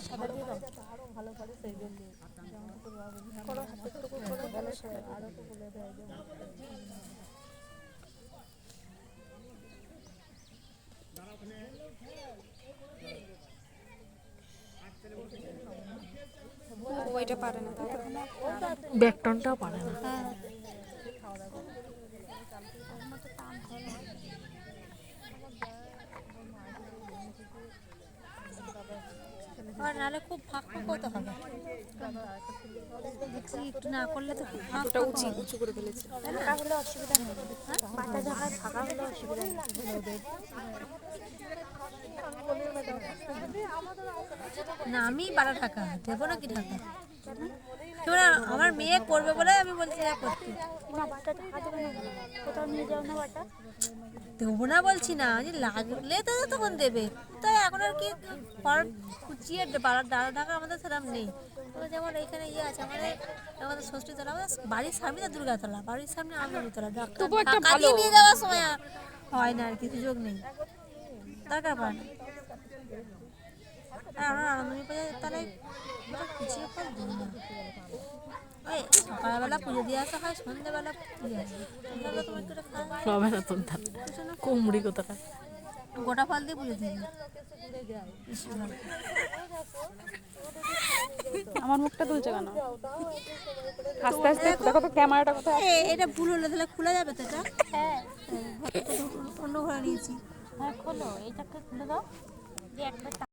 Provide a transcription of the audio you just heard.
সাদা দিয়ে দাও আরো ভালো করে সেই জন্য করো হাতের টুকু করে গেলে আরো তো বলে দেয় ওইটা পারে না, ব্যাকটনটাও পারে না। আর নাহলে খুব ফাঁক ফাঁক হতে হবে, একটু না করলে তো খুব ফাঁক ওটা উঁচু করে ফেলেছে। ফাঁকা হলে অসুবিধা নেই, পাটা জায়গায় ফাঁকা হলে অসুবিধা নেই। না আমি 12 টাকা দেবো না কি টাকা, আমার মেয়ে করবে বলে আমি বলছি না করতে কোথাও নিয়ে যাও না বাটা, দেবো না বলছি না, যে লাগলে তো তখন দেবে। তাই এখন আর কি কুচিয়ে ডালা ঢাকা আমাদের সেরকম নেই। যেমন এখানে ইয়ে আছে আমাদের ষষ্ঠীতলা, আমাদের বাড়ির সামনে তো দুর্গাতলা, বাড়ির সামনে আমতলা, ঢাকা দিয়ে নিয়ে যাওয়ার সময় হয় না আর কি, সুযোগ নেই, দরকার পড়ে না। আর আমরা আনন্দময়ী বাজার তলায় কুচিয়ে পর দিই না, ওই সকালবেলা পুজো দিয়ে আসা হয়, সন্ধ্যেবেলা পুজো আসে, সন্ধ্যাবেলা তোমার করে খাওয়া হবে না তোর কুমড়ি কোথাটা গোটা ফল দিয়ে পুজো দিই। আমার মুখটা তুলছে কেন? আস্তে আস্তে দেখো তো ক্যামেরাটা কোথায়। এটা ভুল হলে তাহলে খোলা যাবে তো? এটা হ্যাঁ, অন্য ঘরে নিয়েছি। হ্যাঁ খোলো, এইটাকে খুলে দাও দিয়ে একটা